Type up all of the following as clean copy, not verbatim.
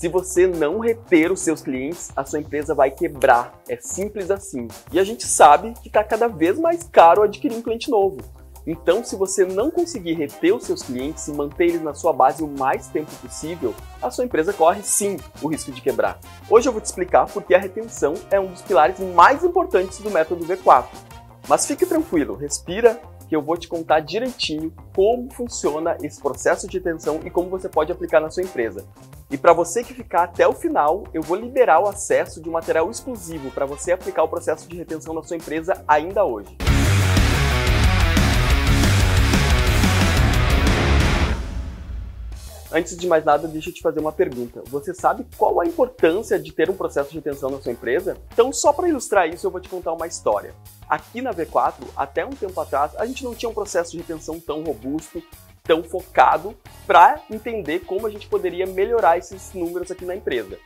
Se você não reter os seus clientes, a sua empresa vai quebrar. É simples assim. E a gente sabe que está cada vez mais caro adquirir um cliente novo. Então, se você não conseguir reter os seus clientes e manter eles na sua base o mais tempo possível, a sua empresa corre sim o risco de quebrar. Hoje eu vou te explicar por que a retenção é um dos pilares mais importantes do método V4. Mas fique tranquilo, respira, que eu vou te contar direitinho como funciona esse processo de retenção e como você pode aplicar na sua empresa. E para você que ficar até o final, eu vou liberar o acesso de um material exclusivo para você aplicar o processo de retenção na sua empresa ainda hoje. Antes de mais nada, deixa eu te fazer uma pergunta. Você sabe qual a importância de ter um processo de retenção na sua empresa? Então, só para ilustrar isso, eu vou te contar uma história. Aqui na V4, até um tempo atrás, a gente não tinha um processo de retenção tão robusto, tão focado, para entender como a gente poderia melhorar esses números aqui na empresa.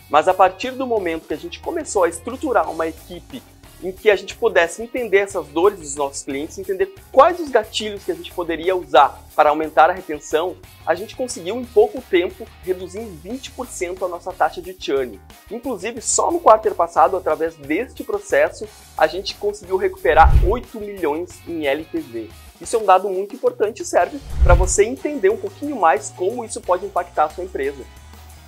Mas a partir do momento que a gente começou a estruturar uma equipe em que a gente pudesse entender essas dores dos nossos clientes, entender quais os gatilhos que a gente poderia usar para aumentar a retenção, a gente conseguiu em pouco tempo reduzir em 20% a nossa taxa de churn. Inclusive, só no quarto passado, através deste processo, a gente conseguiu recuperar 8 milhões em LTV. Isso é um dado muito importante e serve para você entender um pouquinho mais como isso pode impactar a sua empresa.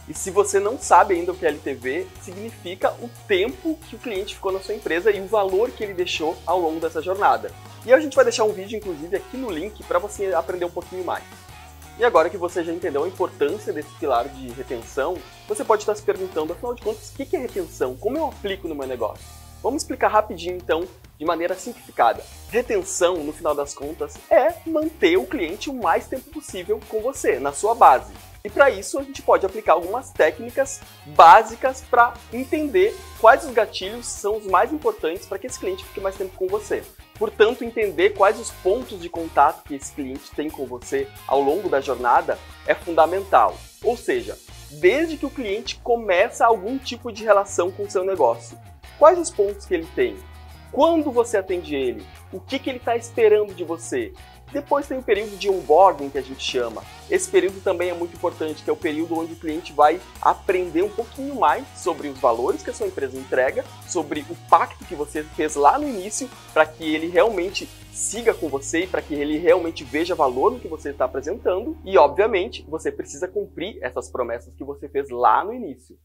E se você não sabe ainda o que é LTV, significa o tempo que o cliente ficou na sua empresa e o valor que ele deixou ao longo dessa jornada. E a gente vai deixar um vídeo, inclusive, aqui no link para você aprender um pouquinho mais. E agora que você já entendeu a importância desse pilar de retenção, você pode estar se perguntando, afinal de contas, o que é retenção? Como eu aplico no meu negócio? Vamos explicar rapidinho, então, de maneira simplificada. Retenção, no final das contas, é manter o cliente o mais tempo possível com você, na sua base. E para isso a gente pode aplicar algumas técnicas básicas para entender quais os gatilhos são os mais importantes para que esse cliente fique mais tempo com você. Portanto, entender quais os pontos de contato que esse cliente tem com você ao longo da jornada é fundamental. Ou seja, desde que o cliente começa algum tipo de relação com o seu negócio. Quais os pontos que ele tem? Quando você atende ele? O que ele está esperando de você? Depois tem o período de onboarding, que a gente chama. Esse período também é muito importante, que é o período onde o cliente vai aprender um pouquinho mais sobre os valores que a sua empresa entrega, sobre o pacto que você fez lá no início, para que ele realmente siga com você e para que ele realmente veja valor no que você está apresentando. E, obviamente, você precisa cumprir essas promessas que você fez lá no início.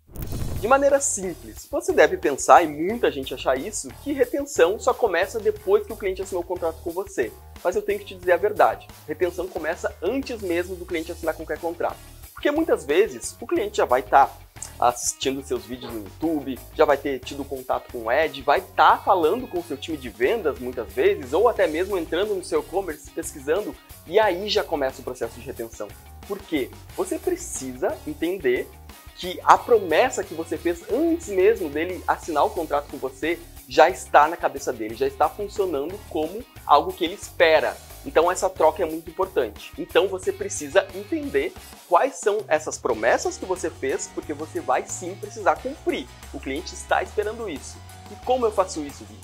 De maneira simples, você deve pensar, e muita gente acha isso, que retenção só começa depois que o cliente assinou o contrato com você. Mas eu tenho que te dizer a verdade, retenção começa antes mesmo do cliente assinar qualquer contrato. Porque muitas vezes o cliente já vai estar assistindo seus vídeos no YouTube, já vai ter tido contato com o Ed, vai estar falando com o seu time de vendas muitas vezes, ou até mesmo entrando no seu e-commerce, pesquisando, e aí já começa o processo de retenção. Por quê? Você precisa entender que a promessa que você fez antes mesmo dele assinar o contrato com você já está na cabeça dele, já está funcionando como algo que ele espera. Então essa troca é muito importante. Então você precisa entender quais são essas promessas que você fez, porque você vai sim precisar cumprir. O cliente está esperando isso. E como eu faço isso, Gui?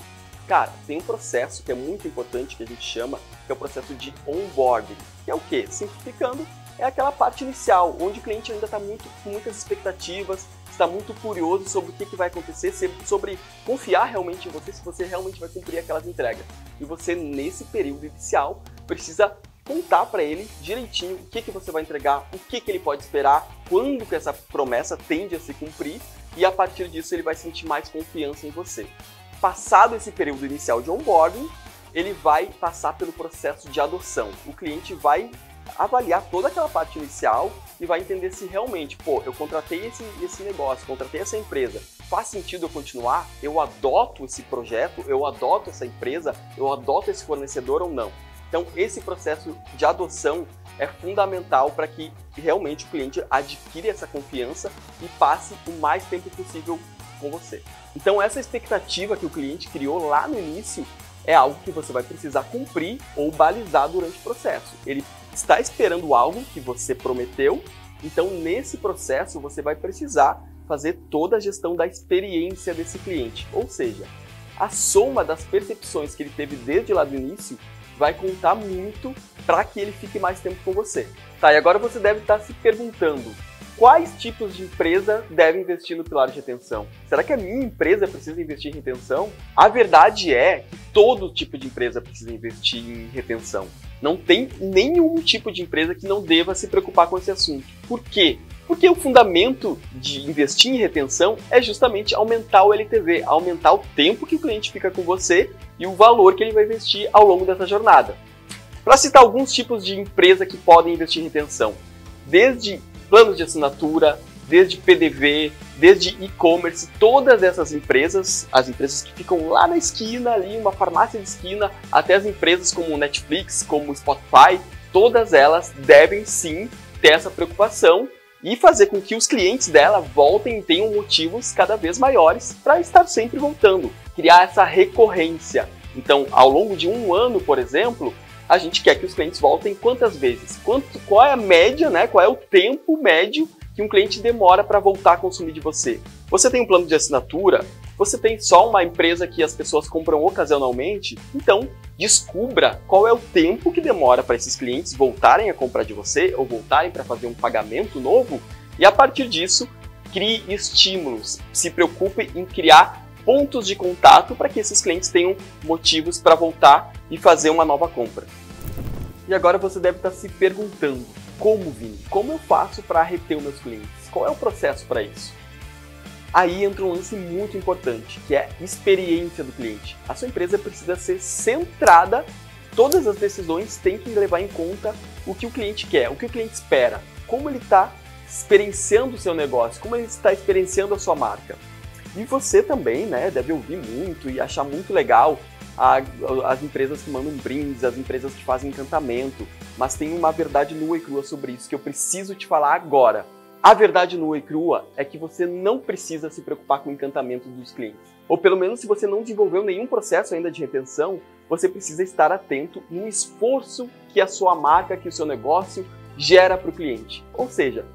Cara, tem um processo que é muito importante que a gente chama, que é o processo de onboarding. Que é o quê? Simplificando, é aquela parte inicial, onde o cliente ainda está com muitas expectativas, está muito curioso sobre o que vai acontecer, sobre confiar realmente em você, se você realmente vai cumprir aquelas entregas. E você, nesse período inicial, precisa contar para ele direitinho o que você vai entregar, o que ele pode esperar, quando que essa promessa tende a se cumprir, e a partir disso ele vai sentir mais confiança em você. Passado esse período inicial de onboarding, ele vai passar pelo processo de adoção. O cliente vai avaliar toda aquela parte inicial e vai entender se realmente, eu contratei esse negócio, contratei essa empresa, faz sentido eu continuar? Eu adoto esse projeto, eu adoto essa empresa, eu adoto esse fornecedor ou não? Então, esse processo de adoção é fundamental para que realmente o cliente adquira essa confiança e passe o mais tempo possível com você. Então, essa expectativa que o cliente criou lá no início é algo que você vai precisar cumprir ou balizar durante o processo. Ele está esperando algo que você prometeu, então nesse processo você vai precisar fazer toda a gestão da experiência desse cliente. Ou seja, a soma das percepções que ele teve desde lá do início vai contar muito para que ele fique mais tempo com você. Tá, e agora você deve estar se perguntando, quais tipos de empresa devem investir no pilar de retenção? Será que a minha empresa precisa investir em retenção? A verdade é que todo tipo de empresa precisa investir em retenção. Não tem nenhum tipo de empresa que não deva se preocupar com esse assunto. Por quê? Porque o fundamento de investir em retenção é justamente aumentar o LTV, aumentar o tempo que o cliente fica com você e o valor que ele vai investir ao longo dessa jornada. Para citar alguns tipos de empresa que podem investir em retenção, desde planos de assinatura, desde PDV, desde e-commerce, todas essas empresas, as empresas que ficam lá na esquina, ali uma farmácia de esquina, até as empresas como o Netflix, como o Spotify, todas elas devem sim ter essa preocupação e fazer com que os clientes dela voltem e tenham motivos cada vez maiores para estar sempre voltando, criar essa recorrência. Então, ao longo de um ano, por exemplo, a gente quer que os clientes voltem quantas vezes? Qual é a média, né? Qual é o tempo médio que um cliente demora para voltar a consumir de você? Você tem um plano de assinatura? Você tem só uma empresa que as pessoas compram ocasionalmente? Então, descubra qual é o tempo que demora para esses clientes voltarem a comprar de você ou voltarem para fazer um pagamento novo e, a partir disso, crie estímulos. Se preocupe em criar pontos de contato para que esses clientes tenham motivos para voltar e fazer uma nova compra. E agora você deve estar se perguntando, como, Vini? Como eu faço para reter os meus clientes? Qual é o processo para isso? Aí entra um lance muito importante, que é a experiência do cliente. A sua empresa precisa ser centrada, todas as decisões têm que levar em conta o que o cliente quer, o que o cliente espera, como ele está experienciando o seu negócio, como ele está experienciando a sua marca. E você também, né, deve ouvir muito e achar muito legal as empresas que mandam brindes, as empresas que fazem encantamento, mas tem uma verdade nua e crua sobre isso que eu preciso te falar agora. A verdade nua e crua é que você não precisa se preocupar com o encantamento dos clientes. Ou pelo menos se você não desenvolveu nenhum processo ainda de retenção, você precisa estar atento no esforço que a sua marca, que o seu negócio gera para o cliente. Ou seja,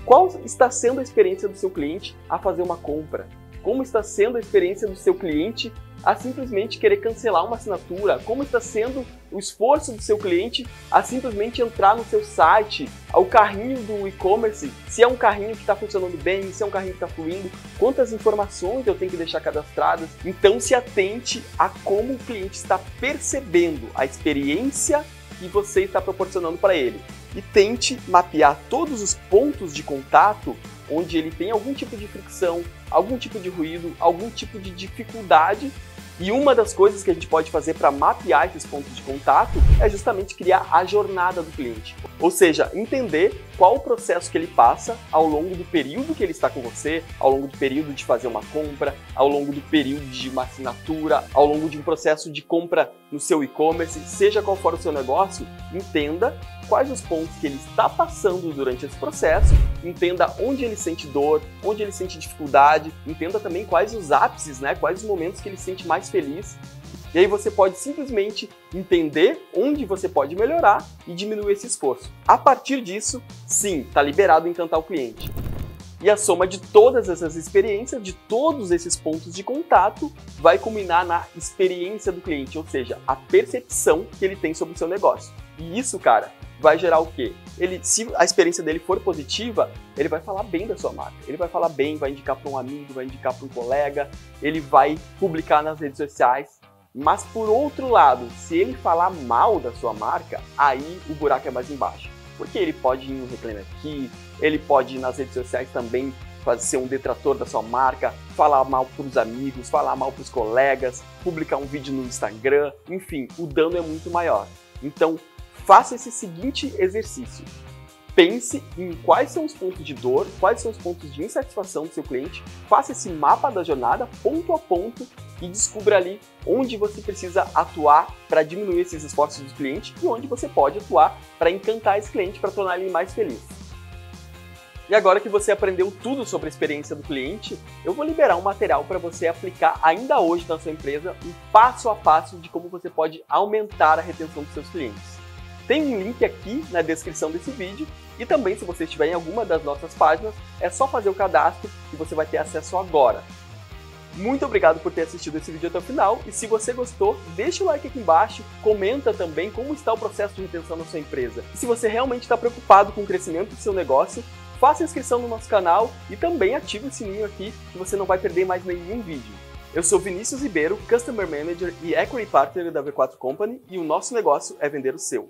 qual está sendo a experiência do seu cliente a fazer uma compra? Como está sendo a experiência do seu cliente a simplesmente querer cancelar uma assinatura? Como está sendo o esforço do seu cliente a simplesmente entrar no seu site, ao carrinho do e-commerce, se é um carrinho que está funcionando bem, se é um carrinho que está fluindo, quantas informações eu tenho que deixar cadastradas? Então se atente a como o cliente está percebendo a experiência que você está proporcionando para ele. E tente mapear todos os pontos de contato onde ele tem algum tipo de fricção, algum tipo de ruído, algum tipo de dificuldade. E uma das coisas que a gente pode fazer para mapear esses pontos de contato é justamente criar a jornada do cliente. Ou seja, entender qual o processo que ele passa ao longo do período que ele está com você, ao longo do período de fazer uma compra, ao longo do período de uma assinatura, ao longo de um processo de compra no seu e-commerce, seja qual for o seu negócio, entenda quais os pontos que ele está passando durante esse processo, entenda onde ele sente dor, onde ele sente dificuldade, entenda também quais os ápices, né? Quais os momentos que ele se sente mais feliz. E aí você pode simplesmente entender onde você pode melhorar e diminuir esse esforço. A partir disso, sim, está liberado encantar o cliente. E a soma de todas essas experiências, de todos esses pontos de contato, vai culminar na experiência do cliente, ou seja, a percepção que ele tem sobre o seu negócio. E isso, cara, vai gerar o quê? Se a experiência dele for positiva, ele vai falar bem da sua marca. Ele vai falar bem, vai indicar para um amigo, vai indicar para um colega, ele vai publicar nas redes sociais. Mas, por outro lado, se ele falar mal da sua marca, aí o buraco é mais embaixo. Porque ele pode ir no Reclame Aqui, ele pode ir nas redes sociais também, ser um detrator da sua marca, falar mal para os amigos, falar mal para os colegas, publicar um vídeo no Instagram, enfim, o dano é muito maior. Então, faça esse seguinte exercício. Pense em quais são os pontos de dor, quais são os pontos de insatisfação do seu cliente, faça esse mapa da jornada, ponto a ponto, e descubra ali onde você precisa atuar para diminuir esses esforços do cliente e onde você pode atuar para encantar esse cliente, para tornar ele mais feliz. E agora que você aprendeu tudo sobre a experiência do cliente, eu vou liberar um material para você aplicar ainda hoje na sua empresa, um passo a passo de como você pode aumentar a retenção dos seus clientes. Tem um link aqui na descrição desse vídeo e também, se você estiver em alguma das nossas páginas, é só fazer o cadastro e você vai ter acesso agora. Muito obrigado por ter assistido esse vídeo até o final e se você gostou, deixa o like aqui embaixo, comenta também como está o processo de retenção na sua empresa. E se você realmente está preocupado com o crescimento do seu negócio, faça inscrição no nosso canal e também ative o sininho aqui que você não vai perder mais nenhum vídeo. Eu sou Vinícius Ribeiro, Customer Manager e Equity Partner da V4 Company e o nosso negócio é vender o seu.